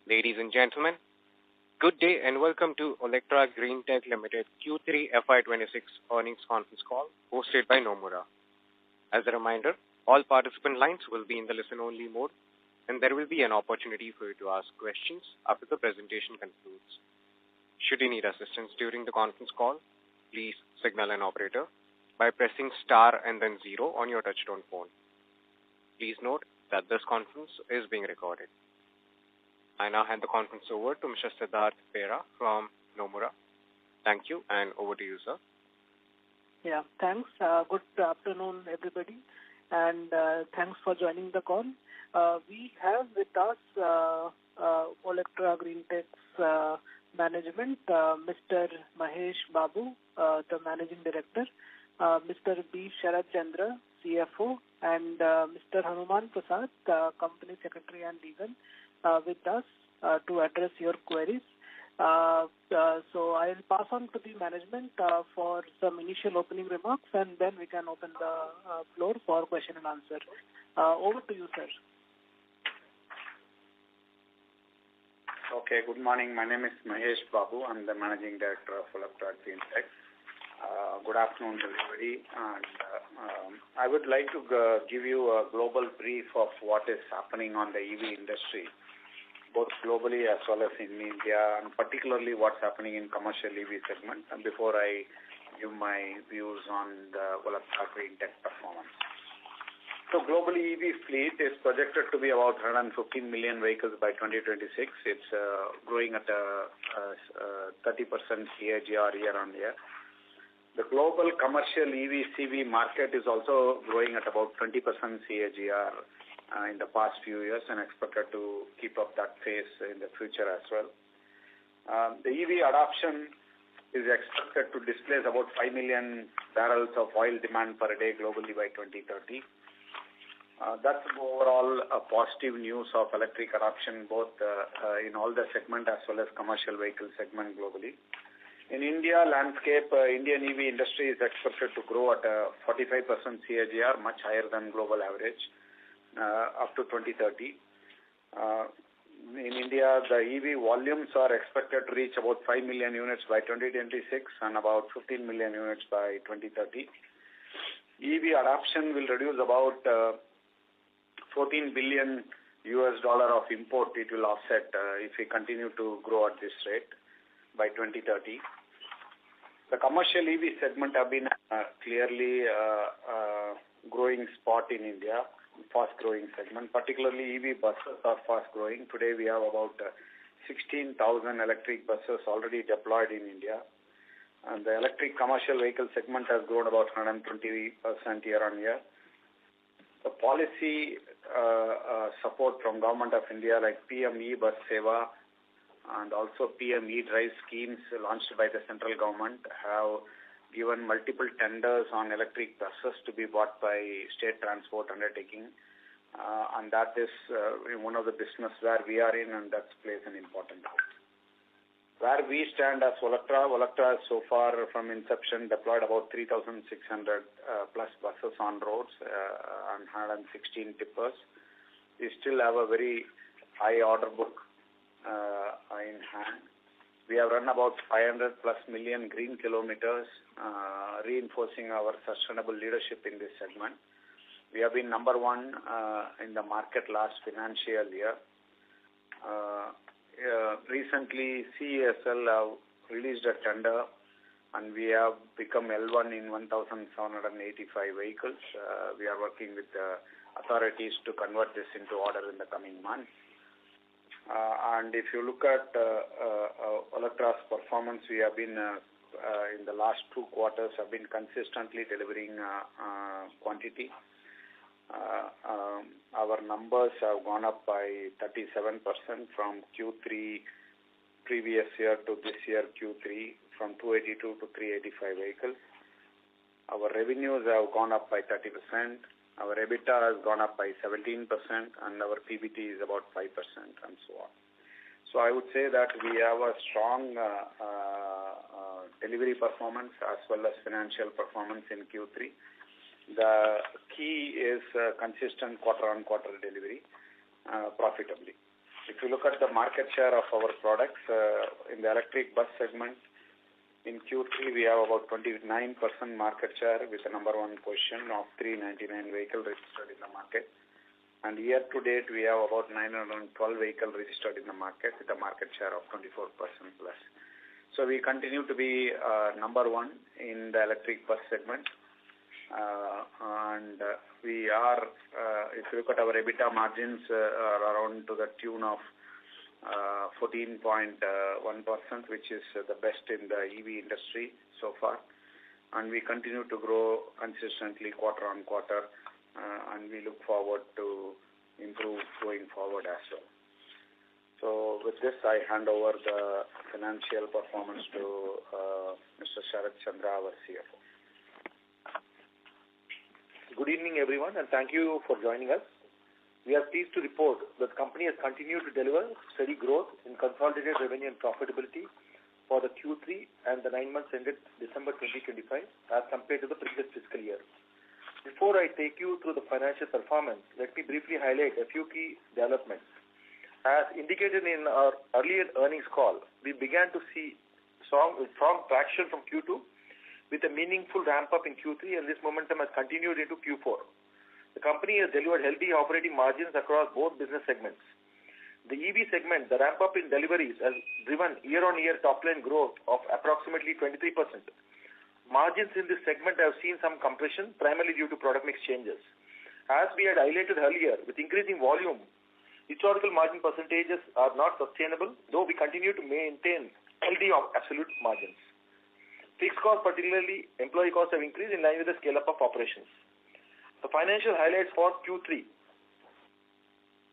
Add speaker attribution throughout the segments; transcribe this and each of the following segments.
Speaker 1: Ladies and gentlemen, good day and welcome to Olectra Greentech Limited Q3 FY26 earnings conference call hosted by Nomura. As a reminder, all participant lines will be in the listen-only mode, and there will be an opportunity for you to ask questions after the presentation concludes. Should you need assistance during the conference call, please signal an operator by pressing star and then 0 on your touchtone phone. Please note that this conference is being recorded. I now hand the conference over to Mr. Siddharth Pera from Nomura. Thank you, and over to you, sir.
Speaker 2: Yeah, thanks. Good afternoon, everybody, and thanks for joining the call. We have with us Olectra Greentech's management, Mr. Mahesh Babu, the Managing Director, Mr. B. Sharad Chandra, CFO, and Mr. Hanuman Prasad, Company Secretary and Legal, with us to address your queries. So I'll pass on to the management for some initial opening remarks, and then we can open the floor for question and answer. Over to you, sir.
Speaker 3: Okay, good morning. My name is Mahesh Babu. I'm the Managing Director of Olectra Greentech. Good afternoon to everybody. And I would like to give you a global brief of what is happening on the EV industry, both globally as well as in India, and particularly what's happening in commercial EV segment, and before I give my views on the Olectra Greentech performance. So globally, EV fleet is projected to be about 115 million vehicles by 2026. It's growing at a 30% CAGR year on year. The global commercial EV CV market is also growing at about 20% CAGR in the past few years, and expected to keep up that pace in the future as well. The EV adoption is expected to displace about 5 million barrels of oil demand per day globally by 2030. That's overall a positive news of electric adoption, both in all the segment as well as commercial vehicle segment globally. In India landscape, Indian EV industry is expected to grow at a 45% CAGR, much higher than global average, up to 2030. In India, the EV volumes are expected to reach about 5 million units by 2026 and about 15 million units by 2030. EV adoption will reduce about $14 billion of import it will offset if we continue to grow at this rate by 2030. The commercial EV segment have been clearly growing spot in India, fast-growing segment. Particularly EV buses are fast-growing. Today we have about 16,000 electric buses already deployed in India. And the electric commercial vehicle segment has grown about 120% year on year. The policy support from Government of India like PM E-Bus Seva and also PM E-Drive schemes launched by the central government have given multiple tenders on electric buses to be bought by state transport undertaking. And that is one of the business where we are in, and that plays an important role. Where we stand as Olectra has so far from inception deployed about 3,600 plus buses on roads and 116 tippers. We still have a very high order book in hand. We have run about 500 plus million green kilometers, reinforcing our sustainable leadership in this segment. We have been number one in the market last financial year. Recently, CESL have released a tender, and we have become L1 in 1,785 vehicles. We are working with the authorities to convert this into order in the coming months. And if you look at Olectra's performance, we have been in the last 2 quarters have been consistently delivering quantity. Our numbers have gone up by 37% from Q3 previous year to this year Q3, from 282 to 385 vehicles. Our revenues have gone up by 30%. Our EBITDA has gone up by 17%, and our PBT is about 5%, and so on. So I would say that we have a strong delivery performance as well as financial performance in Q3. The key is consistent quarter-on-quarter delivery profitably. If you look at the market share of our products in the electric bus segment, in Q3 we have about 29% market share with the number one position of 399 vehicles registered in the market. And year to date we have about 912 vehicles registered in the market with a market share of 24% plus. So we continue to be number one in the electric bus segment. We are, if you look at our EBITDA margins, are around to the tune of 14.1%, which is the best in the EV industry so far. And we continue to grow consistently quarter on quarter, and we look forward to improve going forward as well. So with this, I hand over the financial performance to Mr. Sharat Chandra, our CFO.
Speaker 4: Good evening, everyone, and thank you for joining us. We are pleased to report that the company has continued to deliver steady growth in consolidated revenue and profitability for the Q3 and the 9 months ended December 2025 as compared to the previous fiscal year. Before I take you through the financial performance, let me briefly highlight a few key developments. As indicated in our earlier earnings call, we began to see strong traction from Q2 with a meaningful ramp-up in Q3, and this momentum has continued into Q4. The company has delivered healthy operating margins across both business segments. The EV segment, the ramp-up in deliveries has driven year-on-year top-line growth of approximately 23%. Margins in this segment have seen some compression, primarily due to product mix changes. As we had highlighted earlier, with increasing volume, historical margin percentages are not sustainable, though we continue to maintain healthy absolute margins. Fixed costs, particularly employee costs, have increased in line with the scale-up of operations. The financial highlights for Q3.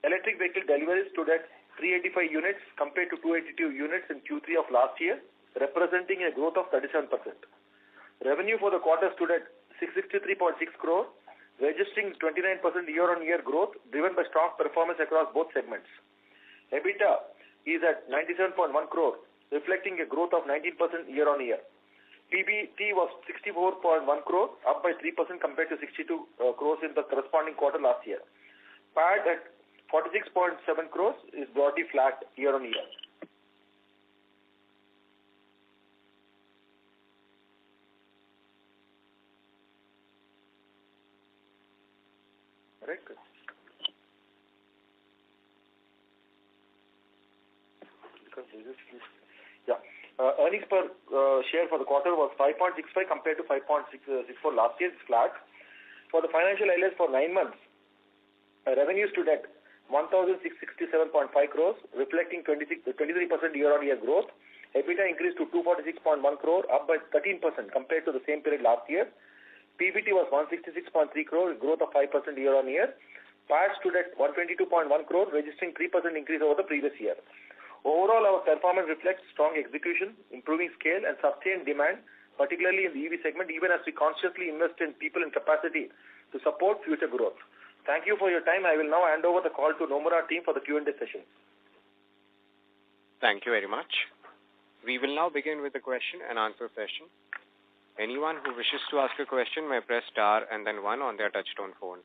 Speaker 4: Electric vehicle deliveries stood at 385 units compared to 282 units in Q3 of last year, representing a growth of 37%. Revenue for the quarter stood at 663.6 crore, registering 29% year-on-year growth driven by strong performance across both segments. EBITDA is at 97.1 crore, reflecting a growth of 19% year-on-year. PBT was 64.1 crore, up by 3% compared to 62 crores in the corresponding quarter last year. PAT at 46.7 crores is broadly flat year-on-year. Right. Earnings per share for the quarter was 5.65 compared to 5.64 last year. It's flat. For the financial highlights for 9 months, revenue stood at 1,667.5 crores, reflecting 23% year-on-year growth. EBITDA increased to 246.1 crore, up by 13% compared to the same period last year. PBT was 166.3 crore, growth of 5% year-on-year. PAT stood at 122.1 crore, registering 3% increase over the previous year. Overall, our performance reflects strong execution, improving scale, and sustained demand, particularly in the EV segment, even as we consciously invest in people and capacity to support future growth. Thank you for your time. I will now hand over the call to Nomura team for the Q&A session.
Speaker 1: Thank you very much. We will now begin with the question and answer session. Anyone who wishes to ask a question may press star and then 1 on their touchtone phone.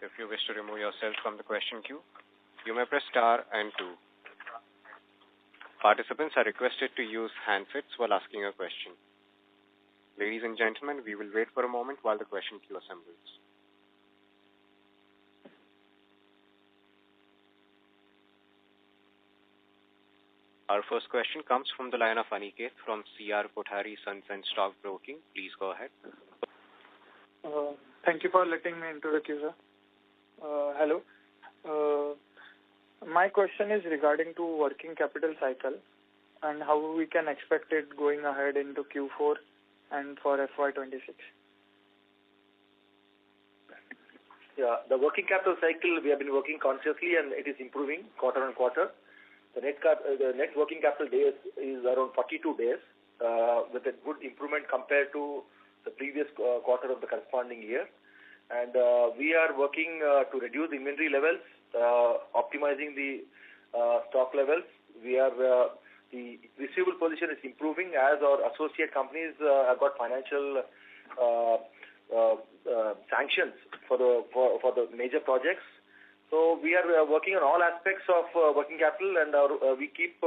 Speaker 1: If you wish to remove yourself from the question queue, you may press star and 2. Participants are requested to use handsets while asking a question. Ladies and gentlemen, we will wait for a moment while the question queue assembles. Our first question comes from the line of Aniket from CR Kothari Sons and Stock Broking. Please go ahead.
Speaker 5: Thank you for letting me into the queue, sir. Hello. My question is regarding to working capital cycle and how we can expect it going ahead into Q4 and for FY26.
Speaker 4: Yeah, the working capital cycle, we have been working consciously and it is improving quarter on quarter. The net working capital days is around 42 days with a good improvement compared to the previous quarter of the corresponding year. And we are working to reduce inventory levels, optimizing the stock levels. The receivable position is improving as our associate companies have got financial sanctions for the major projects. So we are working on all aspects of working capital, and we keep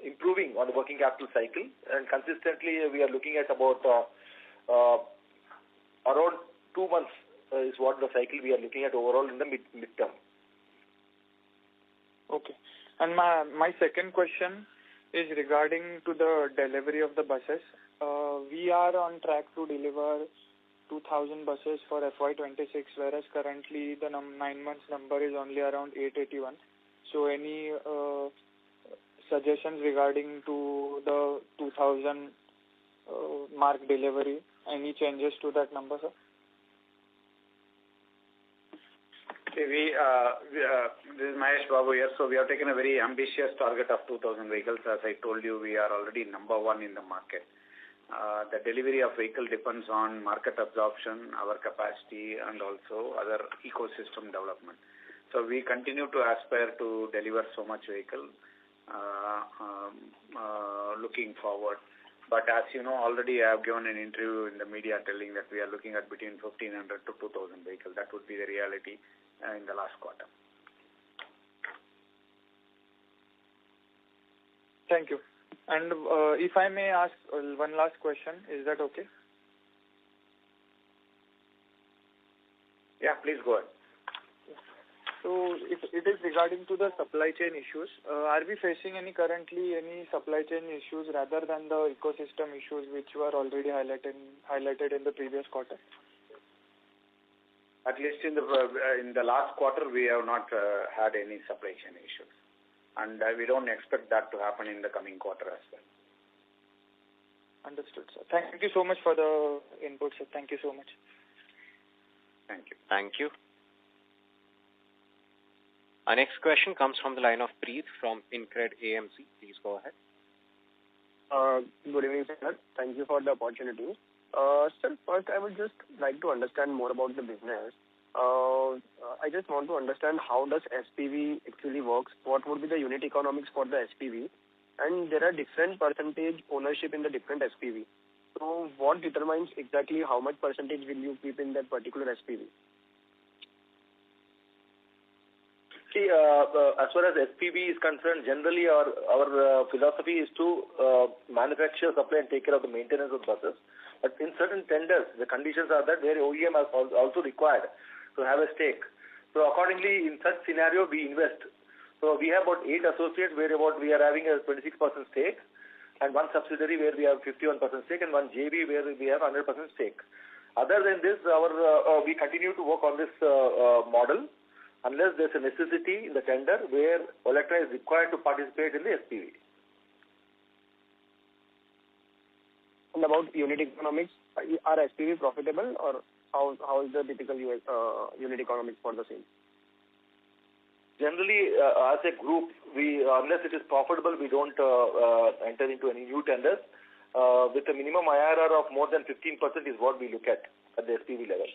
Speaker 4: improving on the working capital cycle. And consistently, we are looking at about around 2 months is what the cycle we are looking at overall in the midterm.
Speaker 5: Okay. And my second question is regarding to the delivery of the buses. We are on track to deliver 2,000 buses for FY26, whereas currently the 9 months number is only around 881. So any suggestions regarding to the 2,000 mark delivery? Any changes to that number, sir?
Speaker 3: This is Mahesh Babu here. So we have taken a very ambitious target of 2,000 vehicles. As I told you, we are already number one in the market. The delivery of vehicle depends on market absorption, our capacity, and also other ecosystem development. So we continue to aspire to deliver so much vehicle looking forward. But as you know, already I have given an interview in the media telling that we are looking at between 1,500 to 2,000 vehicles. That would be the reality in the last quarter.
Speaker 5: Thank you. And if I may ask one last question, is that okay?
Speaker 3: Yeah, please go ahead.
Speaker 5: So it is regarding to the supply chain issues. Are we facing currently any supply chain issues rather than the ecosystem issues which were already highlighted in the previous quarter?
Speaker 3: At least in the last quarter, we have not had any supply chain issues. And we don't expect that to happen in the coming quarter as well.
Speaker 5: Understood, sir. Thank you so much for the input, sir. Thank you so much.
Speaker 3: Thank you.
Speaker 1: Thank you. Our next question comes from the line of Preet from Incred AMC. Please go ahead.
Speaker 6: Good evening, sir. Thank you for the opportunity. Sir, first I would just like to understand more about the business. I just want to understand how does SPV actually works, what would be the unit economics for the SPV, and there are different percentage ownership in the different SPV. So what determines exactly how much percentage will you keep in that particular SPV?
Speaker 4: See, as far as SPV is concerned, generally our philosophy is to manufacture, supply and take care of the maintenance of buses. But in certain tenders, the conditions are that where OEM is also required to have a stake. So accordingly, in such scenario, we invest. So we have about 8 associates where we are having a 26% stake, and one subsidiary where we have 51% stake, and one JV where we have 100% stake. Other than this, we continue to work on this model unless there's a necessity in the tender where Olectra is required to participate in the SPV.
Speaker 6: And about unit economics, are SPV profitable, or how is the typical unit economics for the same?
Speaker 4: Generally, as a group, unless it is profitable, we don't enter into any new tenders. With a minimum IRR of more than 15% is what we look at the SPV level.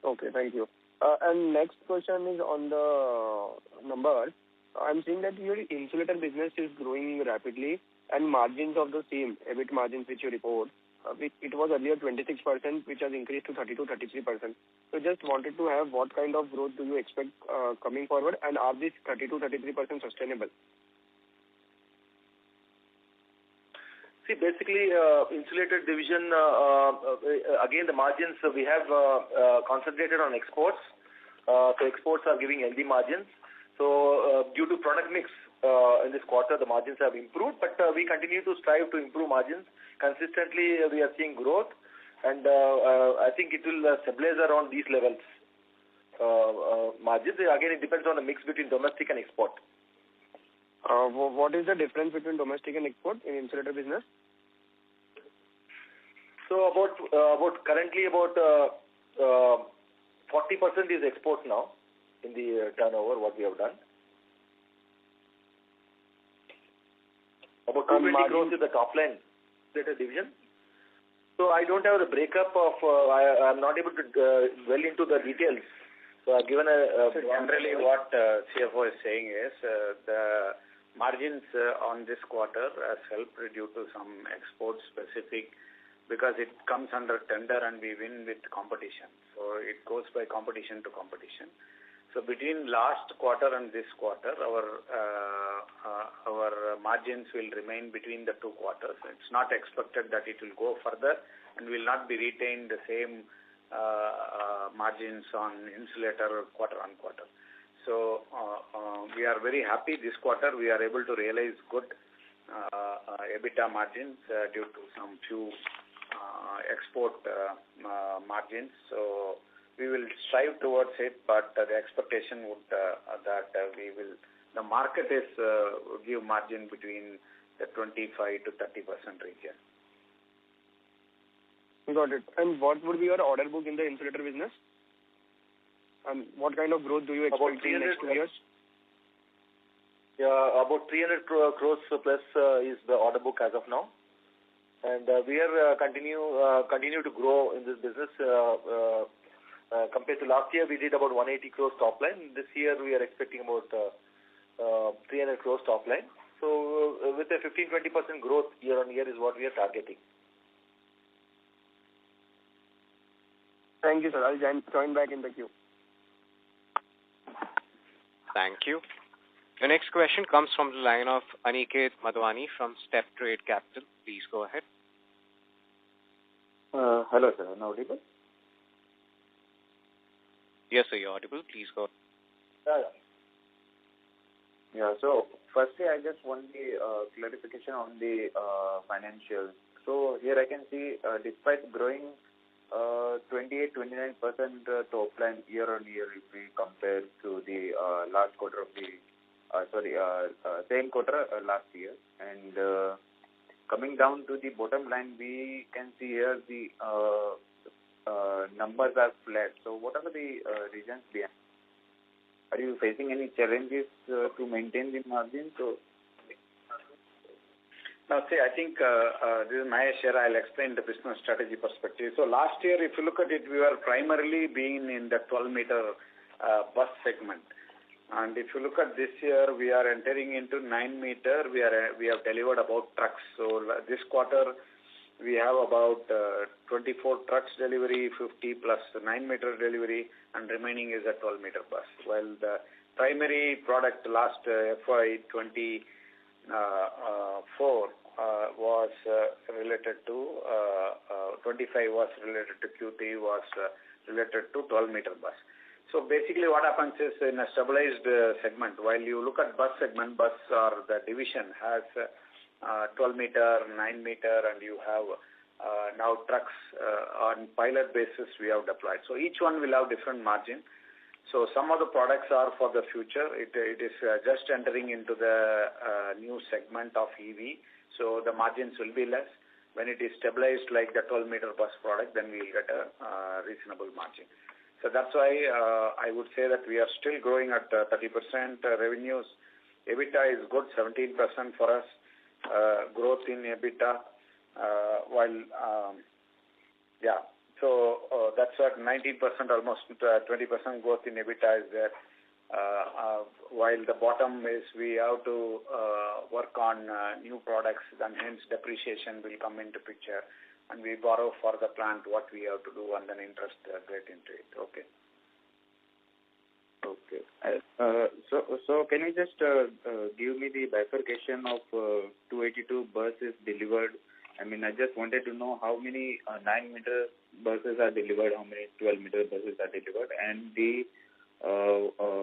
Speaker 6: Okay, thank you. And next question is on the numbers. I'm seeing that your insulator business is growing rapidly, and margins of the same, EBIT margins which you report, it was earlier 26%, which has increased to 32-33%. So just wanted to have what kind of growth do you expect coming forward, and are these 32-33% sustainable?
Speaker 4: See, basically, insulated division, again, the margins, we have concentrated on exports. So exports are giving healthy margins. So due to product mix in this quarter, the margins have improved, but we continue to strive to improve margins. Consistently, we are seeing growth, and I think it will stabilize around these levels. Margins, again, it depends on the mix between domestic and export.
Speaker 6: What is the difference between domestic and export in insulator business?
Speaker 4: So currently about 40% is export now in the turnover, what we have done. About 220 crores is the top line insulator division. So I don't have the breakup of, I'm not able to dwell into the details. So I've given
Speaker 3: generally what CFO is saying is the margins on this quarter has helped due to some export specific because it comes under tender and we win with competition. So it goes by competition to competition. So between last quarter and this quarter, our margins will remain between the 2 quarters. It's not expected that it will go further and will not be retained the same margins on insulator quarter on quarter. So we are very happy this quarter. We are able to realize good EBITDA margins due to some few export margins. So we will strive towards it, but the expectation would that the market is give margin between the 25 to 30% region.
Speaker 6: Got it. And what would be your order book in the insulator business? And what kind of growth do you expect in the next 2 years?
Speaker 4: Yeah, about 300 crores plus is the order book as of now. And we are continue to grow in this business. Compared to last year, we did about 180 crores top line. This year, we are expecting about 300 crores top line. So with a 15-20% growth year on year is what we are targeting.
Speaker 6: Thank you, sir. I'll join back in the queue.
Speaker 1: Thank you. The next question comes from the line of Aniket Madhwani from Step Trade Capital. Please go ahead.
Speaker 7: Hello, sir. Am I audible?
Speaker 1: Yes, sir, you're audible. Please go.
Speaker 7: Yeah, so firstly, I just want the clarification on the financials. So here I can see, despite growing 28-29% top line year on year, if we compare to the last quarter of the same quarter last year, and coming down to the bottom line, we can see here the numbers are flat. So what are the reasons behind? Are you facing any challenges to maintain the margin? So
Speaker 3: now, see, I think this is Mahesh here. I'll explain the business strategy perspective. So last year, if you look at it, we were primarily being in the 12-meter bus segment. And if you look at this year, we are entering into 9-meter. We have delivered about trucks. So this quarter, we have about 24 trucks delivery, 50 plus 9-meter delivery, and remaining is a 12-meter bus. While the primary product last FY24 was related to 25 was related to Q3 was related to 12-meter bus. So basically what happens is in a stabilized segment, while you look at bus segment, bus or the division has 12-meter, 9-meter, and you have now trucks on pilot basis we have deployed. So each one will have different margin. So some of the products are for the future. It is just entering into the new segment of EV. So the margins will be less. When it is stabilized like the 12-meter bus product, then we will get a reasonable margin. So that's why I would say that we are still growing at 30% revenues. EBITDA is good, 17% for us. Growth in EBITDA, so that's what 19%, almost 20% growth in EBITDA is there. While the bottom is we have to work on new products, then hence depreciation will come into picture, and we borrow for the plant what we have to do, and then interest get into it. Okay.
Speaker 7: So can you just give me the bifurcation of 282 buses delivered? I mean, I just wanted to know how many 9-meter buses are delivered, how many 12-meter buses are delivered, and the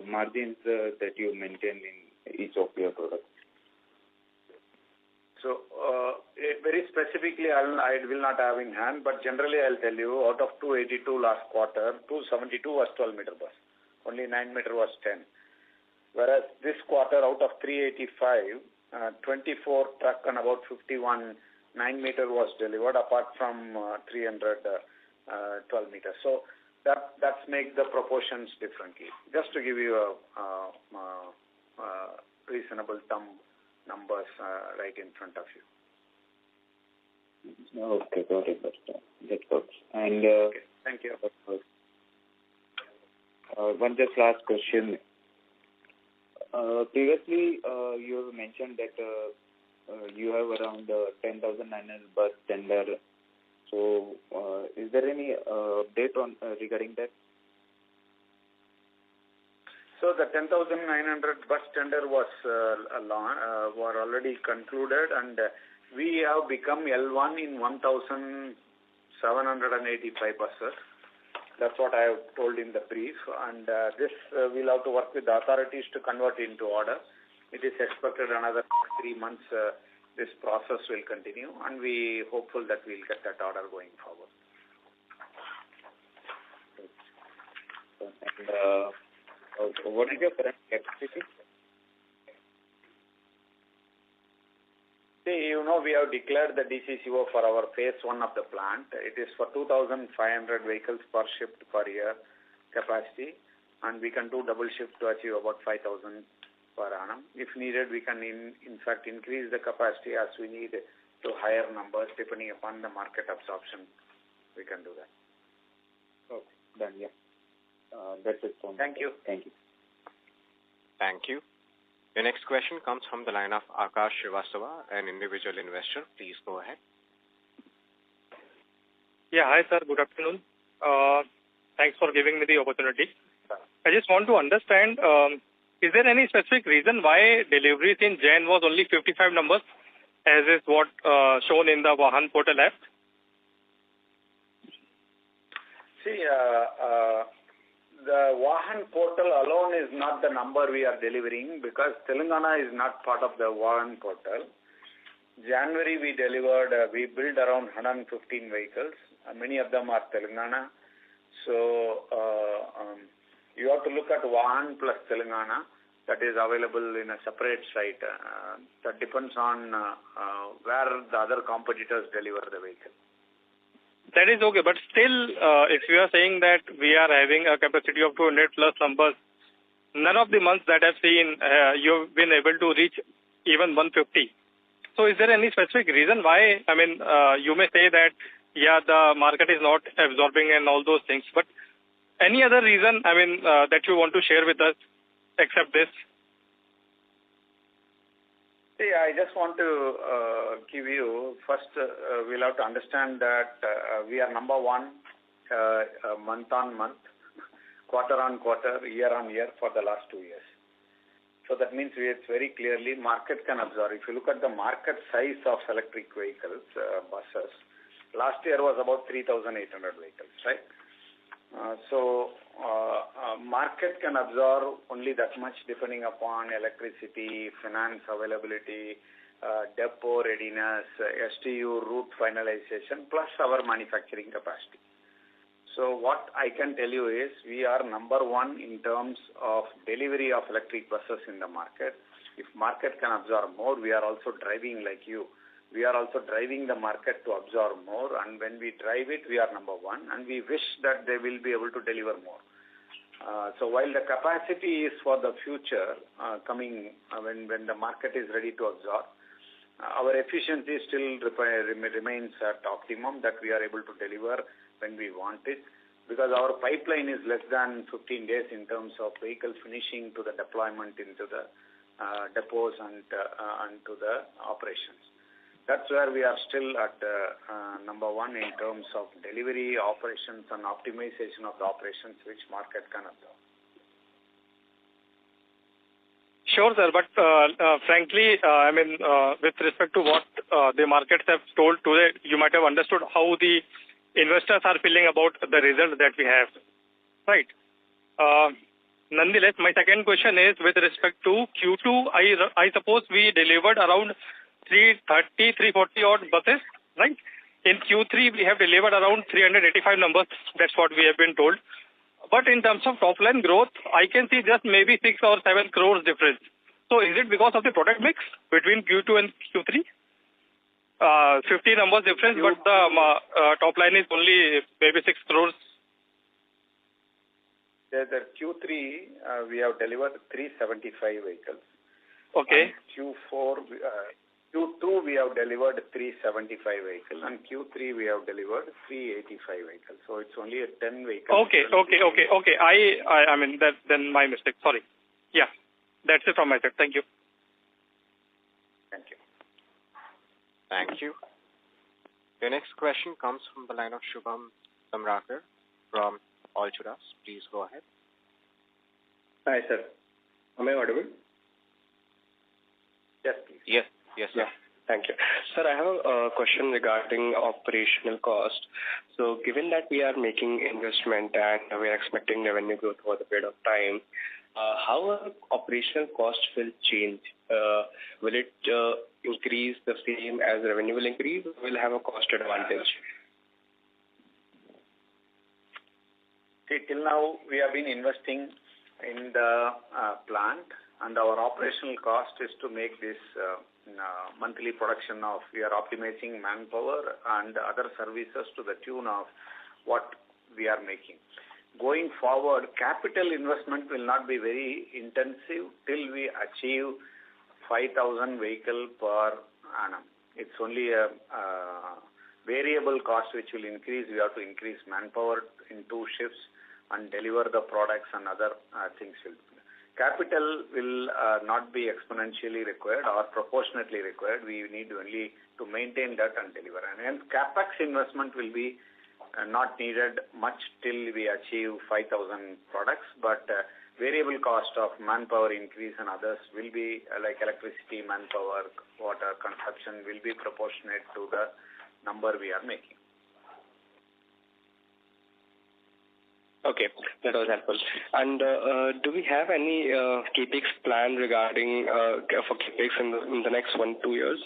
Speaker 7: margins that you maintain in each of your products.
Speaker 3: So, very specifically, I will not have in hand, but generally I'll tell you, out of 282 last quarter, 272 was 12-meter bus. Only 9-meter was 10. Whereas this quarter, out of 385, 24 truck and about 51 9-meter was delivered, apart from 300 12-meter. So that's make the proportions differently. Just to give you a reasonable numbers right in front of you.
Speaker 7: Okay, got it. That works. And
Speaker 3: okay, thank you.
Speaker 7: One just last question. Previously, you mentioned that you have around 10,900 bus tender. So, is there any update on regarding that?
Speaker 3: So the 10,900 bus tender was were already concluded, and we have become L1 in 1,785 buses. That's what I have told in the brief, and this we'll have to work with the authorities to convert into order. It is expected another 3 months. This process will continue, and we hopeful that we'll get that order going forward.
Speaker 7: And what is your current capacity?
Speaker 3: See, we have declared the DCCO for our phase 1 of the plant. It is for 2,500 vehicles per shift per year capacity, and we can do double shift to achieve about 5,000 per annum. If needed, we can in fact increase the capacity as we need to higher numbers depending upon the market absorption. We can do that.
Speaker 7: Okay, done. Yeah. That's it from me.
Speaker 3: Thank you.
Speaker 7: Thank you.
Speaker 1: Thank you. The next question comes from the line of Akash Srivastava, an individual investor. Please go ahead.
Speaker 8: Yeah, hi sir. Good afternoon. Thanks for giving me the opportunity. I just want to understand, is there any specific reason why deliveries in Jan was only 55 numbers, as is what shown in the Vahan portal app?
Speaker 3: See, the Vahan portal alone is not the number we are delivering because Telangana is not part of the Vahan portal. January we delivered, we built around 115 vehicles. Many of them are Telangana. So you have to look at Vahan plus Telangana. That is available in a separate site. That depends on where the other competitors deliver the vehicle.
Speaker 8: That is okay, but still, if you are saying that we are having a capacity of 200 plus numbers, none of the months that I've seen, you've been able to reach even 150. So is there any specific reason why? I mean, you may say that, yeah, the market is not absorbing and all those things, but any other reason, I mean, that you want to share with us except this?
Speaker 3: See, I just want to give you, first we'll have to understand that we are number one month on month, quarter on quarter, year on year for the last 2 years. So that means it's very clearly market can absorb. If you look at the market size of electric vehicles, buses, last year was about 3,800 vehicles, right? So market can absorb only that much depending upon electricity, finance availability, depot readiness, STU route finalization, plus our manufacturing capacity. So what I can tell you is we are number one in terms of delivery of electric buses in the market. If market can absorb more, we are also driving like you. We are also driving the market to absorb more, and when we drive it, we are number one, and we wish that they will be able to deliver more. So while the capacity is for the future coming when the market is ready to absorb, our efficiency still remains at optimum that we are able to deliver when we want it, because our pipeline is less than 15 days in terms of vehicles finishing to the deployment into the depots and to the operations. That's where we are still at number one in terms of delivery, operations, and optimization of the operations which market can absorb.
Speaker 8: Sure, sir. But frankly, I mean, with respect to what the markets have told today, you might have understood how the investors are feeling about the result that we have, right? Nonetheless, my second question is with respect to Q2. I suppose we delivered around 330, 340 odd buses, right? In Q3, we have delivered around 385 numbers. That's what we have been told. But in terms of top line growth, I can see just maybe 6 or 7 crores difference. So is it because of the product mix between Q2 and Q3? 50 numbers difference, but the top line is only maybe 6 crores.
Speaker 3: The Q3, we have delivered 375 vehicles.
Speaker 8: Okay.
Speaker 3: And Q2 we have delivered 375 vehicles, and Q3 we have delivered 385 vehicles. So it's only a 10 vehicles.
Speaker 8: Okay. I mean that's then my mistake. Sorry. Yeah, that's it from my side. Thank you.
Speaker 3: Thank you.
Speaker 1: Thank you. Your next question comes from the line of Shubham Samrakar from Olectra. Please go ahead.
Speaker 9: Hi, sir. Am I audible?
Speaker 3: Yes, please.
Speaker 1: Yes, sir.
Speaker 9: Yeah. Thank you. Sir, I have a question regarding operational cost. So given that we are making investment and we are expecting revenue growth over the period of time, how our operational cost will change? Will it increase the same as revenue will increase, or will have a cost advantage?
Speaker 3: See, till now we have been investing in the plant, and our operational cost is to make this monthly production of, we are optimizing manpower and other services to the tune of what we are making. Going forward, capital investment will not be very intensive till we achieve 5,000 vehicle per annum. It's only a variable cost which will increase. We have to increase manpower in 2 shifts and deliver the products, and other things will. Capital will not be exponentially required or proportionately required. We need only to maintain that and deliver. And hence, capex investment will be not needed much till we achieve 5,000 products, but variable cost of manpower increase and others will be like electricity, manpower, water consumption will be proportionate to the number we are making.
Speaker 9: Okay, that was helpful. And do we have any capex plan regarding for capex in the next 1-2 years?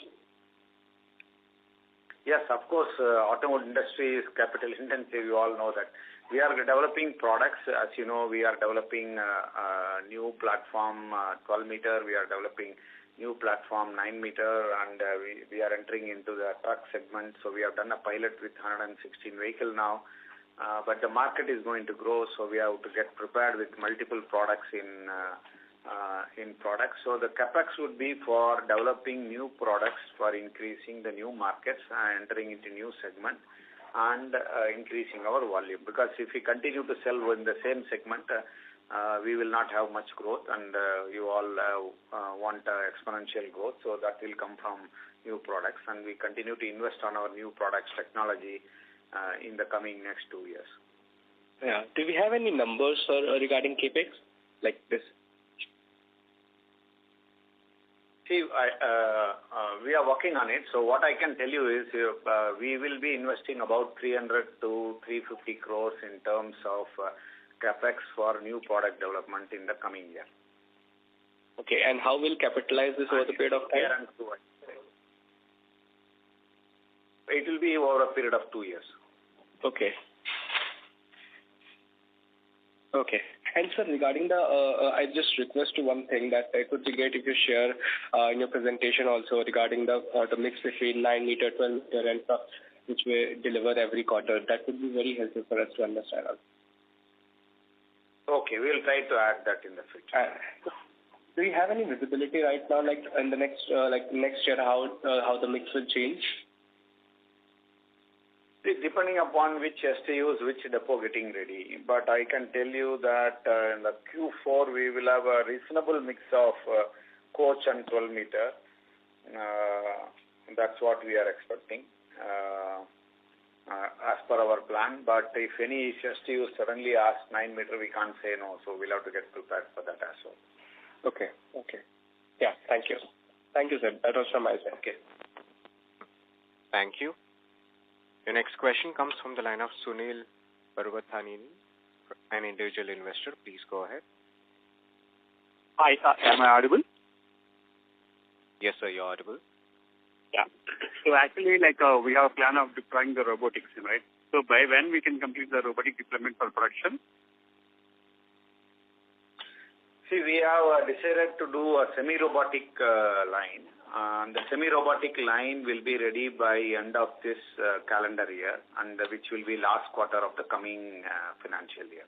Speaker 3: Yes, of course. Automotive industry is capital intensive. You all know that. We are developing products. As you know, we are developing a new platform 12 meter. We are developing new platform 9 meter, and we are entering into the truck segment. So we have done a pilot with 116 vehicle now. But the market is going to grow, so we have to get prepared with multiple products in products. So the capex would be for developing new products, for increasing the new markets and entering into new segment, and increasing our volume. Because if we continue to sell in the same segment, we will not have much growth, and you all want exponential growth. So that will come from new products, and we continue to invest on our new products technology in the coming next 2 years.
Speaker 9: Yeah. Do we have any numbers regarding capex like this?
Speaker 3: See, we are working on it. So what I can tell you is we will be investing about 300 to 350 crores in terms of capex for new product development in the coming year.
Speaker 9: Okay, and how will capitalize this over the period of time?
Speaker 3: It will be over a period of 2 years.
Speaker 9: Okay. Okay. And sir, regarding the, I just request you one thing, that it would be great if you share in your presentation also regarding the mix between 9 meter, 12 meter and trucks which we deliver every quarter. That would be very helpful for us to understand.
Speaker 3: Okay, we will try to add that in the future.
Speaker 9: Do you have any visibility right now, like in the next year, how the mix will change?
Speaker 3: Depending upon which STUs, which depot getting ready. But I can tell you that in the Q4, we will have a reasonable mix of coach and 12 meter. That's what we are expecting as per our plan. But if any STU suddenly ask 9 meter, we can't say no. So we'll have to get prepared for that as well.
Speaker 9: Okay. Yeah, thank you. Thank you, sir. That was from my side.
Speaker 3: Okay.
Speaker 1: Thank you. Your next question comes from the line of Sunil Parvathanini, an individual investor. Please go ahead.
Speaker 10: Hi, am I audible?
Speaker 1: Yes, sir, you're audible.
Speaker 10: Yeah. So actually, we have a plan of deploying the robotics, right? So by when we can complete the robotic deployment for production?
Speaker 3: See, we have decided to do a semi-robotic line. The semi-robotic line will be ready by end of this calendar year, and which will be last quarter of the coming financial year.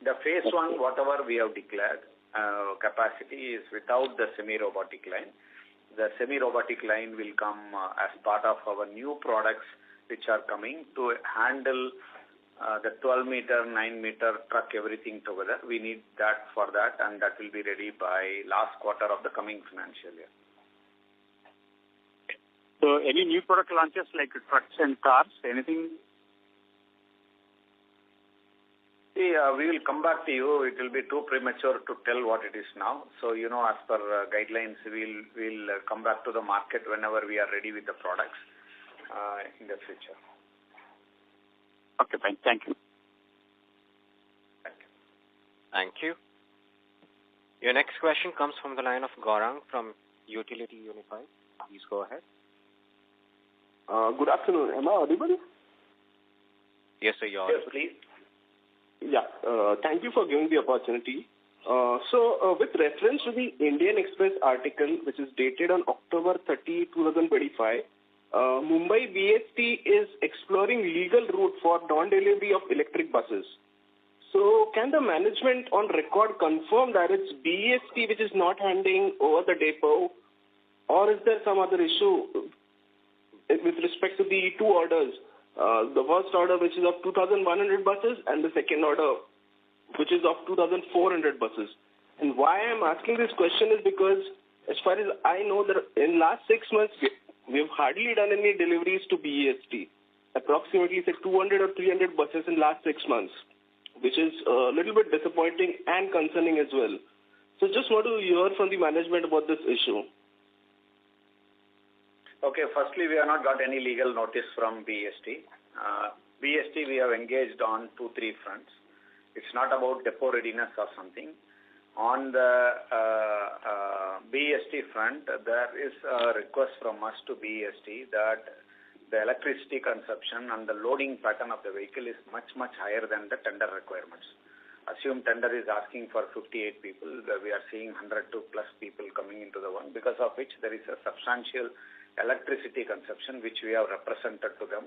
Speaker 3: The phase 1, whatever we have declared, capacity is without the semi-robotic line. The semi-robotic line will come as part of our new products which are coming to handle the 12 meter, 9 meter truck, everything together. We need that for that, and that will be ready by last quarter of the coming financial year.
Speaker 10: So any new product launches like trucks and cars, anything?
Speaker 3: See, we will come back to you. It will be too premature to tell what it is now. So, as per guidelines, we'll come back to the market whenever we are ready with the products in the future.
Speaker 10: Okay, fine. Thank you.
Speaker 1: Thank you. Your next question comes from the line of Gaurang from Utility Unified. Please go ahead.
Speaker 11: Good afternoon. Am I audible?
Speaker 1: Yes, sir, you're audible.
Speaker 3: Yes, please.
Speaker 11: Yeah. Thank you for giving the opportunity. So, with reference to the Indian Express article, which is dated on October 30, 2025, Mumbai BST is exploring legal route for non-delivery of electric buses. So, can the management on record confirm that it's BST which is not handing over the depot, or is there some other issue with respect to the two orders? The first order, which is of 2,100 buses, and the second order, which is of 2,400 buses. And why I'm asking this question is because, as far as I know, that in last 6 months, we've hardly done any deliveries to BEST. Approximately, say, 200 or 300 buses in last 6 months, which is a little bit disappointing and concerning as well. So just want to hear from the management about this issue.
Speaker 3: Okay, firstly, we have not got any legal notice from BST. BST, we have engaged on 2-3 fronts. It's not about depot readiness or something. On the BST front, there is a request from us to BST that the electricity consumption and the loading pattern of the vehicle is much, much higher than the tender requirements. Assume tender is asking for 58 people. We are seeing 100 to plus people coming into the one, because of which there is a substantial electricity consumption which we have represented to them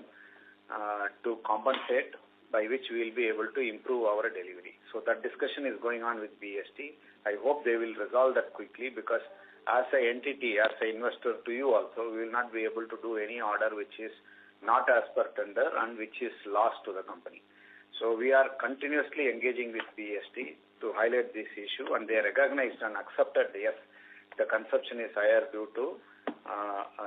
Speaker 3: to compensate, by which we will be able to improve our delivery. So that discussion is going on with BST. I hope they will resolve that quickly, because as an entity, as an investor to you also, we will not be able to do any order which is not as per tender and which is lost to the company. So we are continuously engaging with BST to highlight this issue, and they recognized and accepted, yes, the consumption is higher due to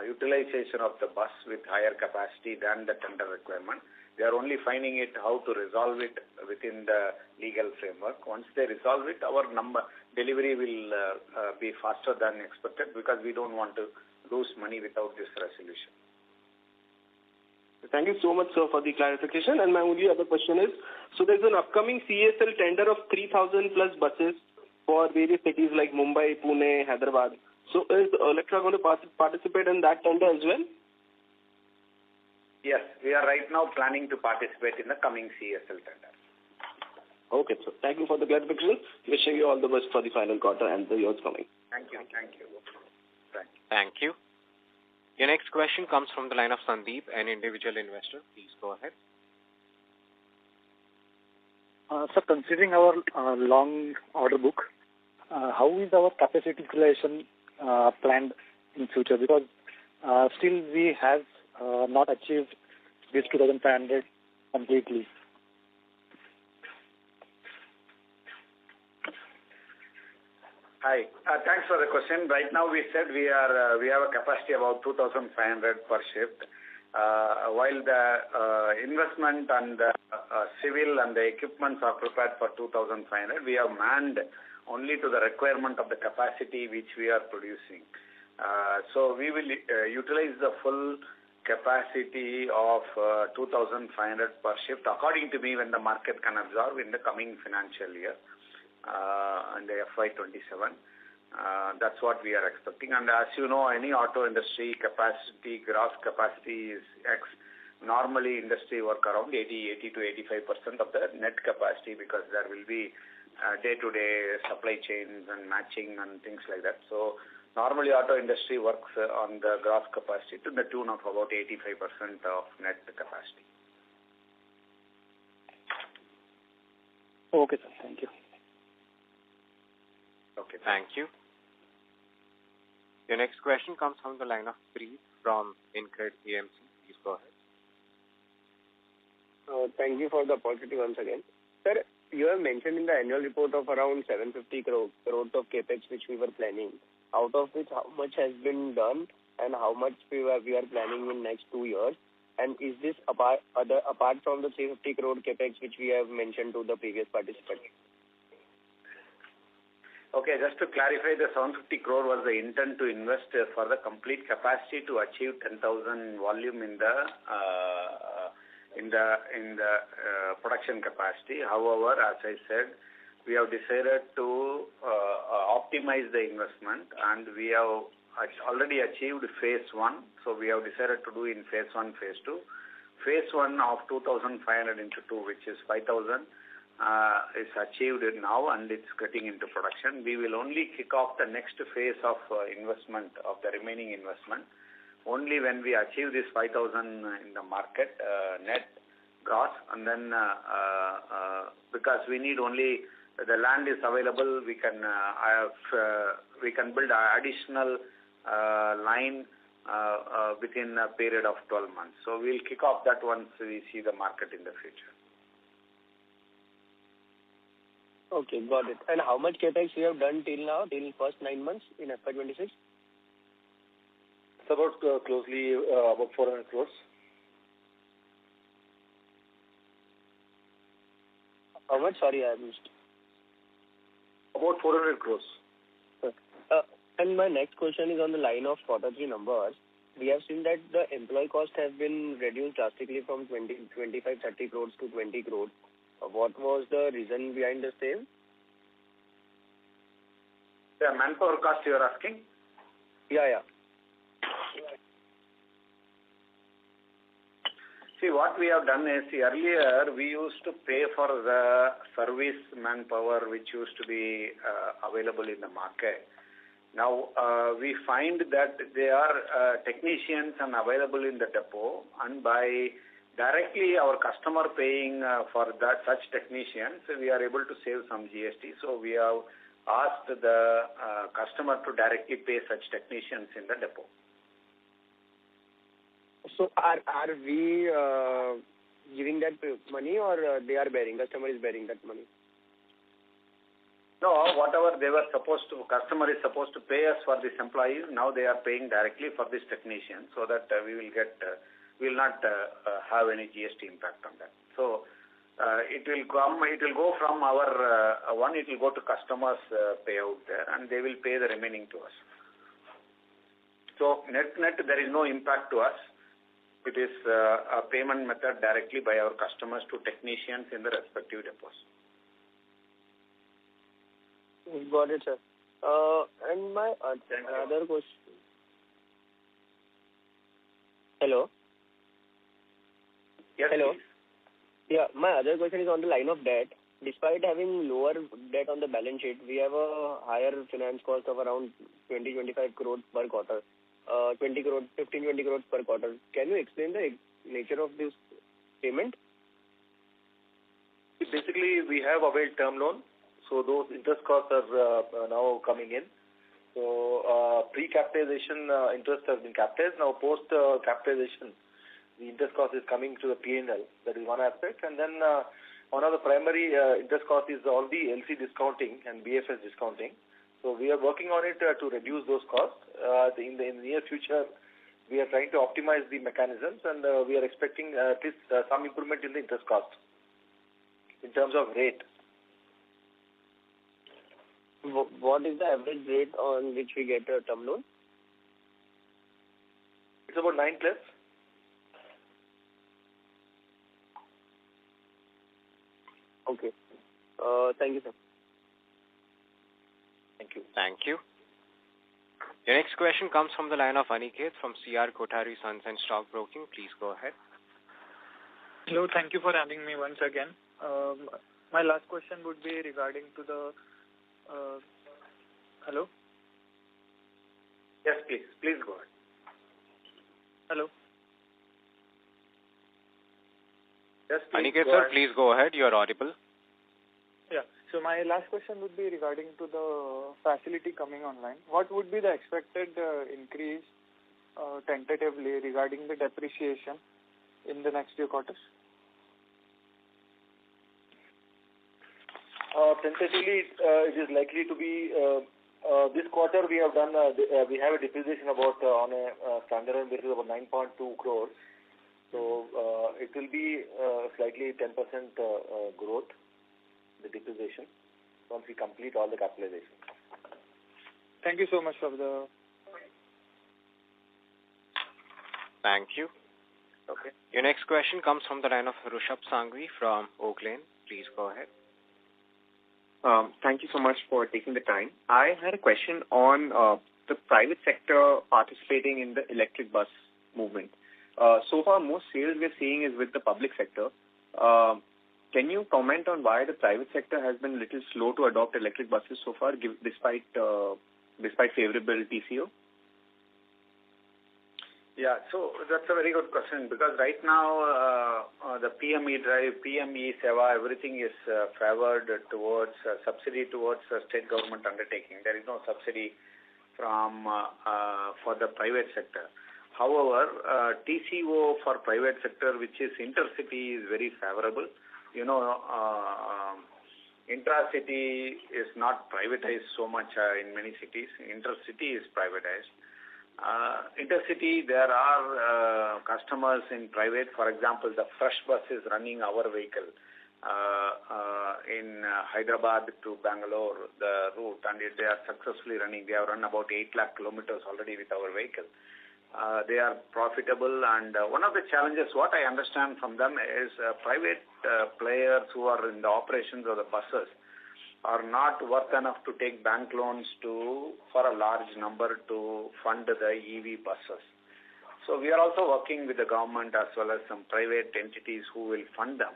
Speaker 3: utilization of the bus with higher capacity than the tender requirement. They are only finding it how to resolve it within the legal framework. Once they resolve it, our delivery will be faster than expected, because we don't want to lose money without this resolution.
Speaker 11: Thank you so much, sir, for the clarification. And my only other question is, so there's an upcoming CSL tender of 3,000 plus buses for various cities like Mumbai, Pune, Hyderabad. So is Olectra going to participate in that tender as well?
Speaker 3: Yes, we are right now planning to participate in the coming CSL tender.
Speaker 11: Okay, sir. Thank you for the clarification. Wishing you all the best for the final quarter and the years coming.
Speaker 3: Thank you. Thank you.
Speaker 1: Thank you. Your next question comes from the line of Sandeep, an individual investor. Please go ahead.
Speaker 12: Sir, considering our long order book, how is our capacity utilization planned in future? Because still we have not achieved this 2,500 completely.
Speaker 3: Hi. Thanks for the question. Right now, we said we have a capacity about 2,500 per shift. While the investment and the civil and the equipments are prepared for 2,500, we have manned only to the requirement of the capacity which we are producing. So we will utilize the full capacity of 2,500 per shift, according to me, when the market can absorb in the coming financial year. And the FY27. That's what we are expecting. And as you know, any auto industry capacity, gross capacity is X. Normally, industry work around 80 to 85% of the net capacity, because there will be day-to-day supply chains and matching and things like that. So normally, auto industry works on the gross capacity to the tune of about 85% of net capacity.
Speaker 12: Okay, sir. Thank you.
Speaker 1: Okay, thank you. Your next question comes from the line of Preet from InCred AMC. Please go ahead.
Speaker 6: Thank you for the opportunity once again. Sir, you have mentioned in the annual report of around 750 crores of capex which we were planning, out of which how much has been done and how much we are planning in next 2 years? And is this apart from the 350 crore capex which we have mentioned to the previous participant?
Speaker 3: Okay, just to clarify, the 750 crore was the intent to invest for the complete capacity to achieve 10,000 volume in the production capacity. However, as I said, we have decided to optimize the investment, and we have already achieved phase 1. So we have decided to do in phase 1, phase 2. Phase 1 of 2,500 into 2, which is 5,000, is achieved now, and it's getting into production. We will only kick off the next phase of investment, of the remaining investment, only when we achieve this 5,000 in the market net gross, and then because we need only the land is available, we can build an additional line within a period of 12 months. So we'll kick off that once we see the market in the future.
Speaker 6: Okay, got it. And how much capex you have done till now, till first 9 months in FY26?
Speaker 4: It's about closely about 400 crores.
Speaker 6: How much? Sorry, I missed.
Speaker 4: About 400 crores.
Speaker 6: And my next question is on the line of Q3 numbers. We have seen that the employee cost has been reduced drastically from 25-30 crores to 20 crores. What was the reason behind the same?
Speaker 3: The manpower cost you are asking?
Speaker 6: Yeah.
Speaker 3: See, what we have done is, earlier we used to pay for the service manpower which used to be available in the market. Now, we find that there are technicians and available in the depot, and by directly our customer paying for that such technicians, we are able to save some GST. So we have asked the customer to directly pay such technicians in the depot.
Speaker 6: So are we giving that money, or they are bearing? Customer is bearing that money?
Speaker 3: No, whatever they were supposed to, customer is supposed to pay us for this employees. Now they are paying directly for this technician, so that we will not have any GST impact on that. So it will go from our it will go to customers payout there, and they will pay the remaining to us. So net there is no impact to us. It is a payment method directly by our customers to technicians in the respective depots.
Speaker 6: Got it, sir. And my other question. Hello?
Speaker 3: Yes,
Speaker 6: hello.
Speaker 3: Please.
Speaker 6: Yeah, my other question is on the line of debt. Despite having lower debt on the balance sheet, we have a higher finance cost of around 20-25 crores per quarter. 15-20 crores per quarter. Can you explain the nature of this payment?
Speaker 4: Basically, we have availed term loan, so those interest costs are now coming in. So pre-capitalization interest has been capitalized. Now post-capitalization, the interest cost is coming to the P&L. That is one aspect. And then one of the primary interest cost is all the LC discounting and BFS discounting. So we are working on it to reduce those costs. In the near future, we are trying to optimize the mechanisms, and we are expecting at least some improvement in the interest cost in terms of rate.
Speaker 6: What is the average rate on which we get a term loan?
Speaker 4: It's about 9+.
Speaker 6: Okay. Thank you, sir.
Speaker 1: Thank you. Your next question comes from the line of Aniket from CR Kothari Sons and Stockbroking. Please go ahead.
Speaker 5: Hello, thank you for having me once again. My last question would be regarding to the... hello?
Speaker 3: Yes, please. Please go ahead.
Speaker 5: Hello?
Speaker 3: Yes, please.
Speaker 1: Aniket, sir, please go ahead. You are audible.
Speaker 5: Yeah. So my last question would be regarding to the facility coming online. What would be the expected increase tentatively regarding the depreciation in the next few quarters?
Speaker 4: Tentatively, it is likely to be This quarter we have done, we have a depreciation about on a standalone basis about 9.2 crores. So it will be slightly 10% growth, the depreciation, once we complete all the capitalization.
Speaker 5: Thank you so much for the...
Speaker 1: Thank you.
Speaker 4: Okay.
Speaker 1: Your next question comes from the line of Rushabh Sanghvi from Oak Lane. Please go ahead.
Speaker 13: Thank you so much for taking the time. I had a question on the private sector participating in the electric bus movement. So far, most sales we are seeing is with the public sector. Can you comment on why the private sector has been a little slow to adopt electric buses so far, despite favorable TCO?
Speaker 3: Yeah, so that's a very good question because right now the PME drive, PME Seva, everything is favored towards subsidy towards state government undertaking. There is no subsidy from for the private sector. However, TCO for private sector, which is intercity, is very favorable. You know, intracity is not privatized so much in many cities. Intercity is privatized. Intercity, there are customers in private. For example, the Fresh Bus is running our vehicle in Hyderabad to Bangalore, the route, and they are successfully running. They have run about 8 lakh kilometers already with our vehicle. They are profitable, and one of the challenges, what I understand from them is private players who are in the operations of the buses are not worth enough to take bank loans for a large number to fund the EV buses. So we are also working with the government as well as some private entities who will fund them.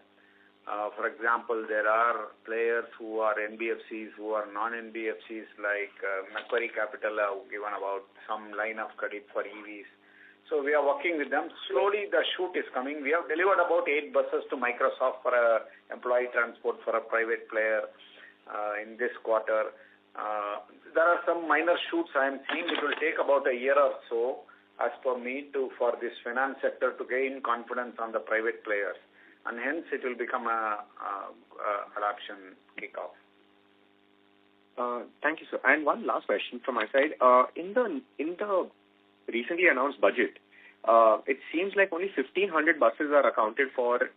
Speaker 3: For example, there are players who are NBFCs, who are non-NBFCs like Macquarie Capital have given about some line of credit for EVs. So we are working with them. Slowly the shoot is coming. We have delivered about 8 buses to Microsoft for employee transport for a private player in this quarter. There are some minor shoots I am seeing. It will take about a year or so as per me for this finance sector to gain confidence on the private players, and hence it will become a adoption kickoff.
Speaker 13: Thank you, sir. And one last question from my side. In the recently announced budget, it seems like only 1,500 buses are accounted for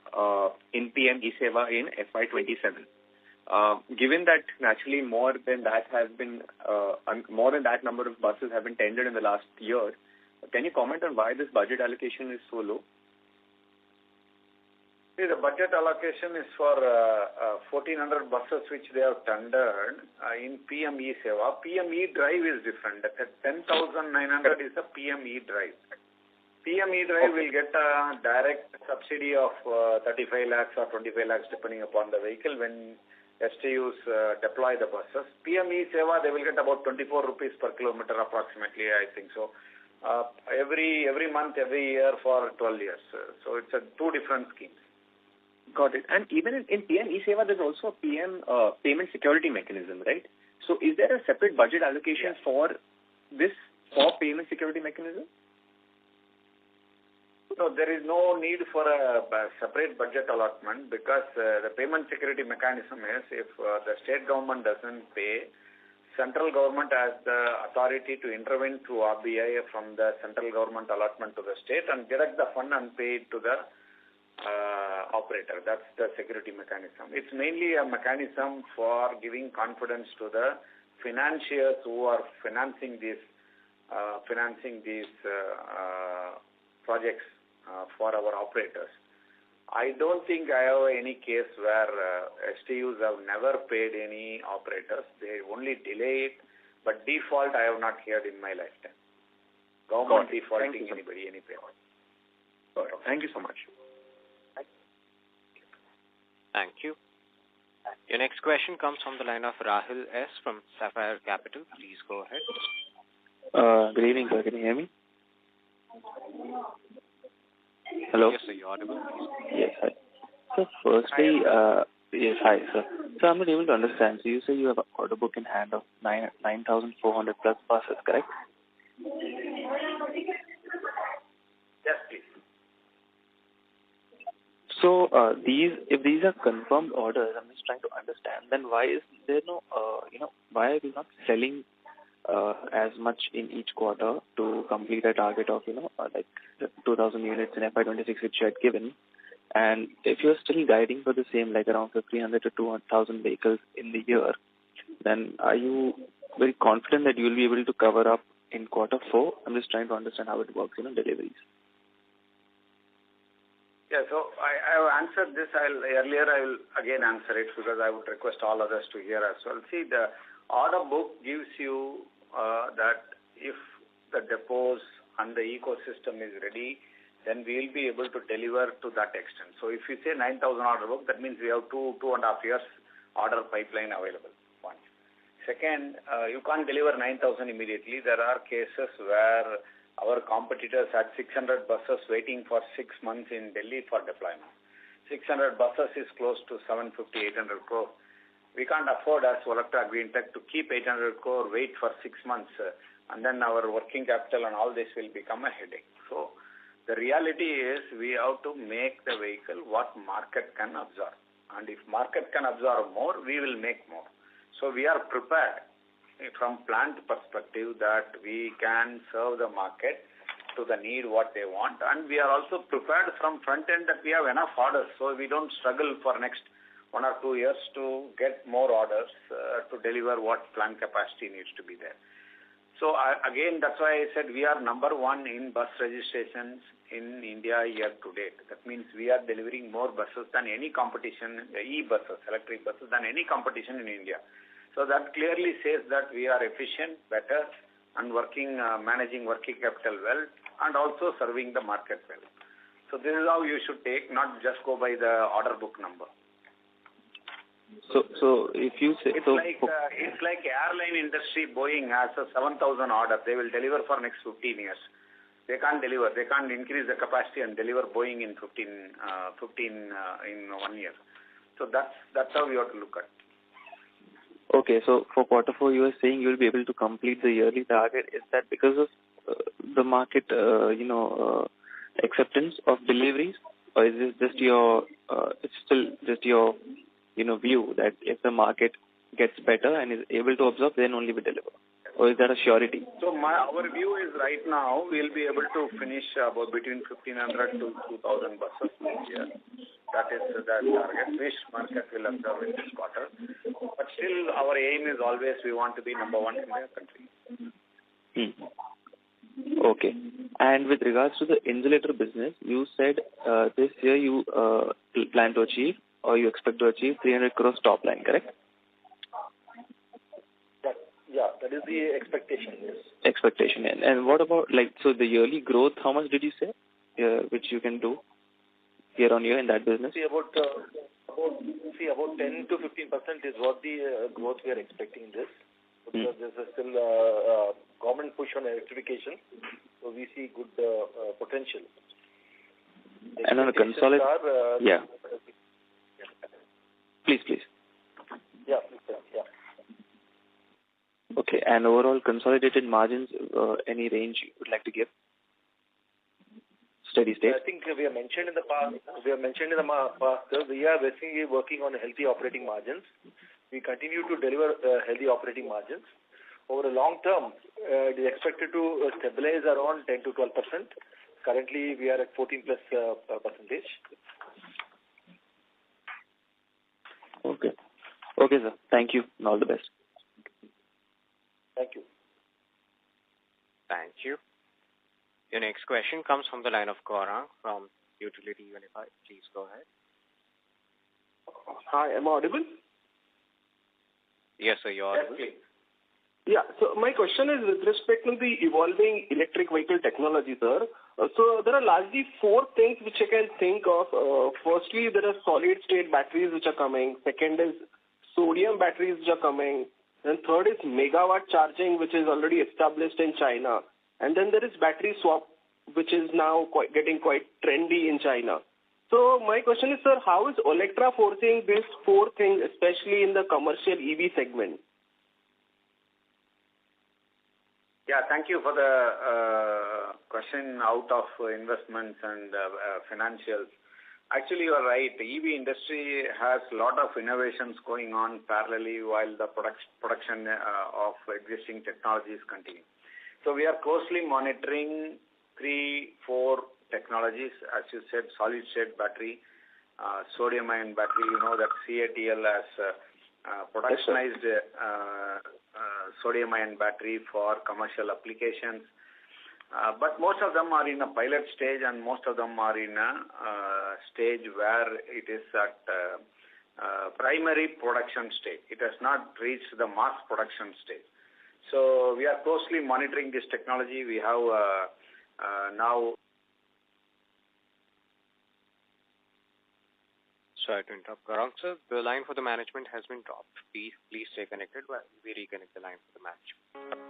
Speaker 13: in PM E-Seva in FY27. Given that naturally more than that number of buses have been tendered in the last year, can you comment on why this budget allocation is so low?
Speaker 3: See, the budget allocation is for 1,400 buses which they have tendered in PM E-Seva. PM E-Drive is different. That 10,900 is a PM E-Drive. PM E-Drive will get a direct subsidy of 35 lakhs or 25 lakhs depending upon the vehicle when STUs deploy the buses. PM E-Seva, they will get about 24 rupees per kilometer approximately, I think so. Every month, every year for 12 years. So it's two different schemes.
Speaker 13: Got it. And even in PM E-Seva, there's also a PM payment security mechanism, right? So is there a separate budget allocation for payment security mechanism?
Speaker 3: No, there is no need for a separate budget allotment because the payment security mechanism is if the state government doesn't pay, central government has the authority to intervene through RBI from the central government allotment to the state and direct the fund and pay it to the operator. That's the security mechanism. It's mainly a mechanism for giving confidence to the financiers who are financing these projects for our operators. I don't think I have any case where STUs have never paid any operators. They only delay it, but default I have not heard in my lifetime. Government defaulting anybody, any payment.
Speaker 13: Thank you so much.
Speaker 1: Thank you. Your next question comes from the line of Rahul S. from Sapphire Capital. Please go ahead.
Speaker 14: Good evening, sir. Can you hear me? Hello?
Speaker 1: Yes, sir. You're audible.
Speaker 14: Yes, hi. So firstly, yes, hi, sir. So I'm not able to understand. So you say you have an order book in hand of 9,400 plus buses, correct?
Speaker 3: Yes, please.
Speaker 14: So if these are confirmed orders, I'm just trying to understand. Then why is there no, why are we not selling as much in each quarter to complete a target of, like 2,000 units in FY26 which you had given. And if you're still guiding for the same, like around 1,500 to 200,000 vehicles in the year, then are you very confident that you'll be able to cover up in quarter 4? I'm just trying to understand how it works, deliveries.
Speaker 3: Yeah, so I have answered this. Earlier I will again answer it because I would request all others to hear as well. See, the order book gives you that if the depots and the ecosystem is ready, then we will be able to deliver to that extent. So if you say 9,000 order book, that means we have 2.5 years order pipeline available. One. Second, you can't deliver 9,000 immediately. There are cases where our competitors had 600 buses waiting for 6 months in Delhi for deployment. 600 buses is close to 750, 800 crore. We can't afford as Olectra Greentech to keep 800 crore, wait for 6 months, and then our working capital and all this will become a headache. So the reality is we have to make the vehicle what market can absorb. And if market can absorb more, we will make more. So we are prepared from plant perspective that we can serve the market to the need what they want. And we are also prepared from front end that we have enough orders. So we don't struggle for next 1 or 2 years to get more orders to deliver what plant capacity needs to be there. So again, that's why I said we are number 1 in bus registrations in India year to date. That means we are delivering more buses than any competition, e-buses, electric buses, than any competition in India. So that clearly says that we are efficient, better, and managing working capital well, and also serving the market well. So this is how you should take, not just go by the order book number.
Speaker 14: So if you say
Speaker 3: it's like airline industry. Boeing has a 7,000 order. They will deliver for next 15 years. They can't deliver. They can't increase the capacity and deliver Boeing in 15 in 1 year. So that's how you have to look at.
Speaker 14: Okay, so for quarter 4, you were saying you will be able to complete the yearly target. Is that because of the market, acceptance of deliveries, or is this just your? It's still just your, view that if the market gets better and is able to absorb, then only we deliver, or is that a surety?
Speaker 3: So our view is right now we'll be able to finish about between 1,500 to 2,000 buses this year. That is the target, which market will absorb in this quarter. But still, our aim is always we want to be number 1 in the country.
Speaker 14: Okay. And with regards to the insulator business, you said this year you plan to achieve, or you expect to achieve 300 crores top line, correct?
Speaker 4: Yeah, that is the expectation, yes.
Speaker 14: Expectation. And what about, so the yearly growth, how much did you say, which you can do year on year in that business?
Speaker 4: See, about 10 to 15% is what the growth we are expecting in this. Because there's still government push on electrification, so we see good potential.
Speaker 14: And on a consolidated, yeah. Please.
Speaker 4: Yeah.
Speaker 14: Okay, and overall consolidated margins, any range you would like to give? Steady state?
Speaker 4: I think we have mentioned in the past, we are basically working on healthy operating margins. We continue to deliver healthy operating margins. Over a long term, it is expected to stabilize around 10 to 12%. Currently, we are at 14 plus percentage.
Speaker 14: Okay, sir. Thank you, and all the best.
Speaker 4: Thank you.
Speaker 1: Thank you. Your next question comes from the line of Gaurang from Utility Unified. Please go ahead.
Speaker 11: Hi, am I audible?
Speaker 1: Yes, sir, you're audible.
Speaker 11: Yeah, so my question is with respect to the evolving electric vehicle technology, sir. So there are largely 4 things which I can think of. Firstly, there are solid-state batteries which are coming. Second is sodium batteries which are coming. Then third is megawatt charging, which is already established in China. And then there is battery swap, which is now getting quite trendy in China. So my question is, sir, how is Olectra forcing these 4 things, especially in the commercial EV segment?
Speaker 3: Yeah, thank you for the question out of investments and financials. Actually, you are right. The EV industry has a lot of innovations going on parallelly while the production of existing technologies continue. So we are closely monitoring 3-4 technologies, as you said, solid-state battery, sodium-ion battery. You know that CATL has productionized sodium-ion battery for commercial applications. But most of them are in a pilot stage, and most of them are in a stage where it is at primary production stage. It has not reached the mass production stage. So we are closely monitoring this technology. We have now...
Speaker 1: Sorry to interrupt, Gaurang sir. The line for the management has been dropped. Please stay connected while we reconnect the line for the management.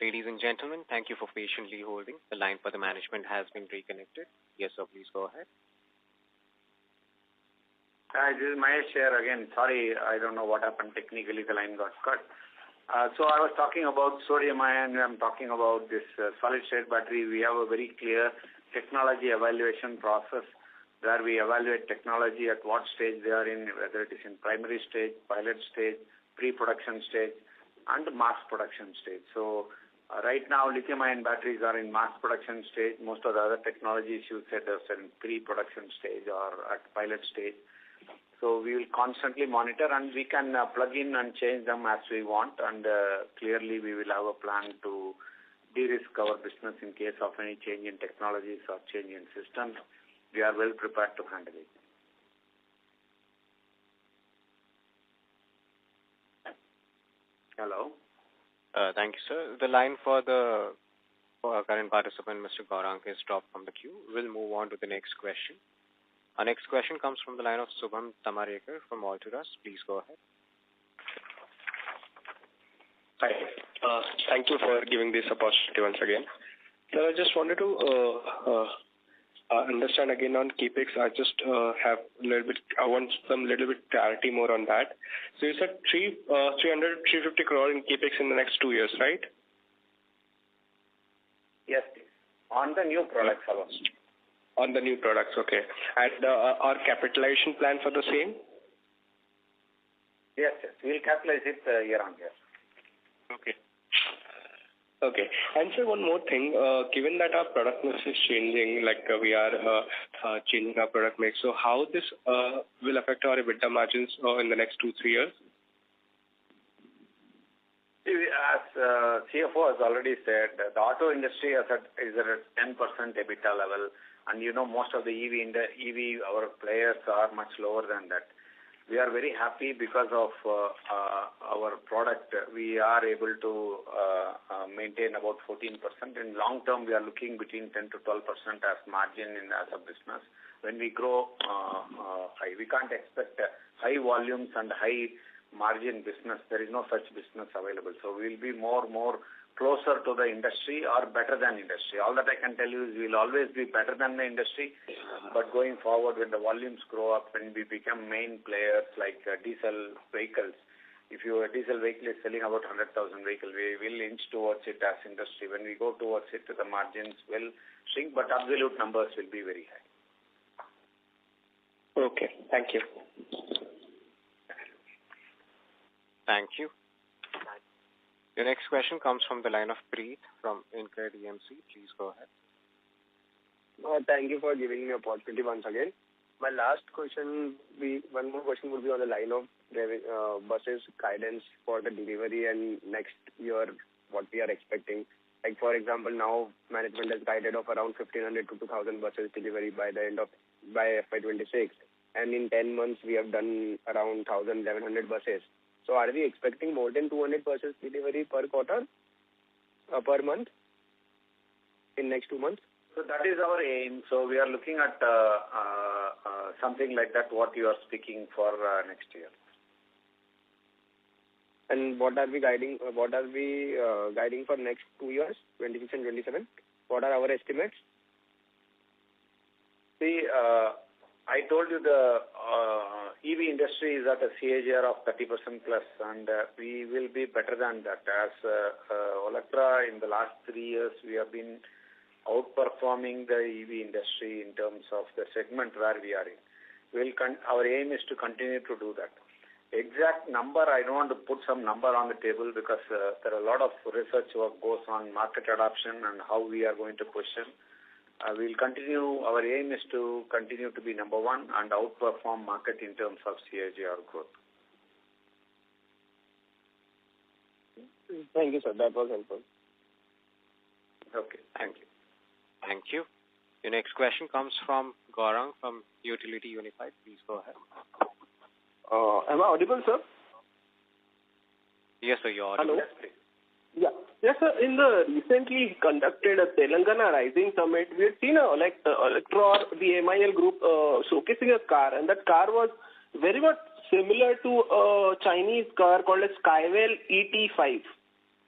Speaker 1: Ladies and gentlemen, thank you for patiently holding. The line for the management has been reconnected. Yes, sir, please go ahead.
Speaker 3: This is Mahesh here again. Sorry, I don't know what happened. Technically, the line got cut. So I was talking about sodium ion. I'm talking about this solid-state battery. We have a very clear technology evaluation process where we evaluate technology at what stage they are in, whether it is in primary stage, pilot stage, pre-production stage, and mass production stage. So right now, lithium-ion batteries are in mass production stage. Most of the other technologies you said are in pre-production stage or at pilot stage. So we will constantly monitor, and we can plug in and change them as we want. And clearly, we will have a plan to de-risk our business in case of any change in technologies or change in systems. We are well prepared to handle it. Hello.
Speaker 1: Thank you, sir. The line for the current participant, Mr. Gaurang, is dropped from the queue. We'll move on to the next question. Our next question comes from the line of Subham Tamarekar from Olectra. Please go ahead.
Speaker 9: Hi. Thank you for giving this opportunity once again. So I just wanted to understand again on capex. I just have a little bit. I want some little bit clarity more on that. So you said 350 crore in capex in the next 2 years, right?
Speaker 3: Yes, please. On the new products, hello.
Speaker 9: On the new products, okay. And our capitalization plan for the same?
Speaker 3: Yes. We'll capitalize it year on year.
Speaker 9: Okay. Okay. And sir, one more thing. Given that our product mix is changing, like we are changing our product mix, so how this will affect our EBITDA margins in the next 2-3 years?
Speaker 3: As CFO has already said, the auto industry is at 10% EBITDA level, and most of the EV our players are much lower than that. We are very happy because of our product. We are able to maintain about 14%. In long term, we are looking between 10 to 12% as margin as a business. When we grow high, we can't expect high volumes and high margin business. There is no such business available. So we will be more closer to the industry or better than industry. All that I can tell you is we will always be better than the industry. But going forward, when the volumes grow up and we become main players like diesel vehicles, if your diesel vehicle is selling about 100,000 vehicles, we will inch towards it as industry. When we go towards it, the margins will shrink, but absolute numbers will be very high.
Speaker 9: Okay. Thank you.
Speaker 1: Thank you. Your next question comes from the line of Preet from InCred EMC. Please go ahead.
Speaker 6: Thank you for giving me opportunity once again. My last question, one more question would be on the line of buses guidance for the delivery and next year, what we are expecting. Like for example, now management has guided of around 1,500 to 2,000 buses delivery by FY26, and in 10 months we have done around 1,100 buses. So are we expecting more than 200 buses delivery per quarter, per month, in next 2 months?
Speaker 3: So that is our aim. So we are looking at something like that, what you are speaking for next year.
Speaker 6: And what are we guiding? What are we guiding for next 2 years, 26 and 27? What are our estimates?
Speaker 3: See, I told you the EV industry is at a CAGR of 30% plus, and we will be better than that. As Olectra, in the last 3 years, we have been outperforming the EV industry in terms of the segment where we are in. Our aim is to continue to do that. Exact number, I don't want to put some number on the table because there are a lot of research work goes on market adoption and how we are going to position. We'll continue. Our aim is to continue to be number one and outperform market in terms of CAGR growth.
Speaker 6: Thank you, sir. That was helpful.
Speaker 3: Okay. Thank you.
Speaker 1: Thank you. Your next question comes from Gaurang from Utility Unified. Please go ahead.
Speaker 11: Am I audible, sir?
Speaker 1: Yes, sir, you're audible.
Speaker 11: Hello. Yeah. Yes, sir. In the recently conducted Telangana Rising Summit, we had seen Olectra or the MIL group showcasing a car, and that car was very much similar to a Chinese car called as Skywell ET5.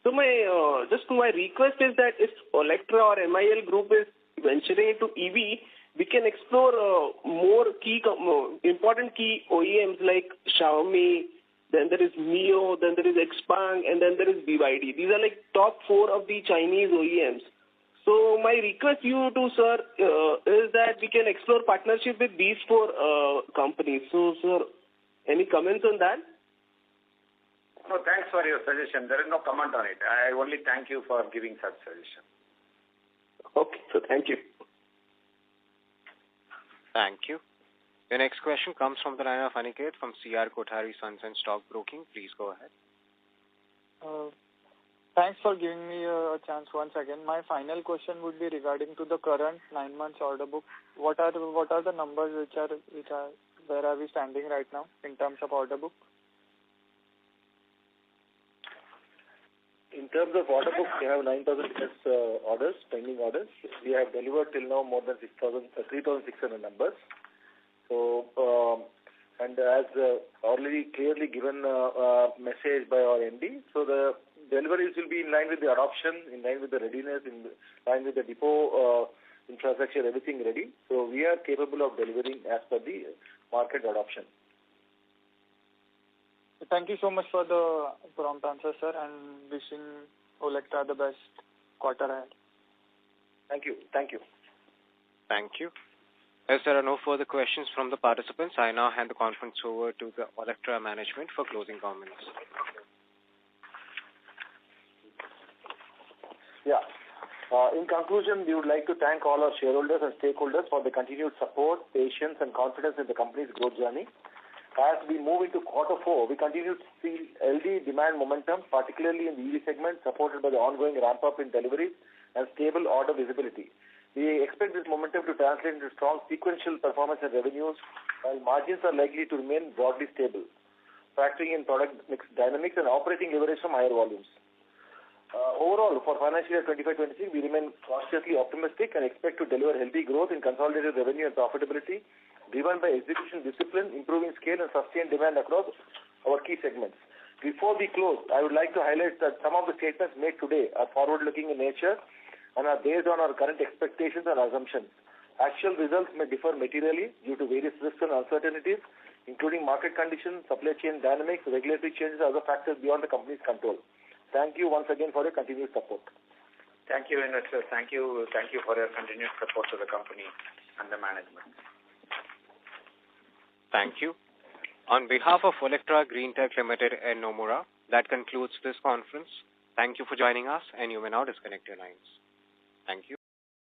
Speaker 11: So my request is that if Olectra or MIL group is venturing into EV, we can explore more important key OEMs like Xiaomi. Then there is Mio, then there is Xpeng, and then there is BYD. These are like top 4 of the Chinese OEMs. So my request you to, sir, is that we can explore partnership with these four companies. So, sir, any comments on that?
Speaker 3: No, thanks for your suggestion. There is no comment on it. I only thank you for giving such suggestion.
Speaker 11: Okay, so thank you.
Speaker 1: Thank you. The next question comes from the line of Aniket from CR Kothari Sons and Stock Broking. Please go ahead.
Speaker 5: Thanks for giving me a chance once again. My final question would be regarding to the current 9 months order book. What are the numbers where are we standing right now in terms of order book?
Speaker 4: In terms of order book, we have 9,000 plus orders, pending orders. We have delivered till now more than 3,600 numbers. So, and as already clearly given message by our MD, so the deliveries will be in line with the adoption, in line with the readiness, in line with the depot infrastructure, everything ready. So we are capable of delivering as per the market adoption.
Speaker 5: Thank you so much for the prompt answer, sir, and wishing Olectra the best quarter ahead.
Speaker 4: Thank you. Thank you.
Speaker 1: Thank you. As there are no further questions from the participants, I now hand the conference over to the Olectra management for closing comments.
Speaker 4: Yeah. In conclusion, we would like to thank all our shareholders and stakeholders for the continued support, patience, and confidence in the company's growth journey. As we move into quarter 4, we continue to see healthy demand momentum, particularly in the EV segment, supported by the ongoing ramp-up in deliveries and stable order visibility. We expect this momentum to translate into strong sequential performance and revenues, while margins are likely to remain broadly stable, factoring in product mix dynamics and operating leverage from higher volumes. Overall, for financial year 25-26, we remain cautiously optimistic and expect to deliver healthy growth in consolidated revenue and profitability, driven by execution discipline, improving scale, and sustained demand across our key segments. Before we close, I would like to highlight that some of the statements made today are forward-looking in nature and are based on our current expectations and assumptions. Actual results may differ materially due to various risks and uncertainties, including market conditions, supply chain dynamics, regulatory changes, and other factors beyond the company's control. Thank you once again for your continued support.
Speaker 3: Thank you, investors. Thank you for your continued support to the company and the management.
Speaker 1: Thank you. On behalf of Olectra Greentech Limited and Nomura, that concludes this conference. Thank you for joining us, and you may now disconnect your lines. Thank you.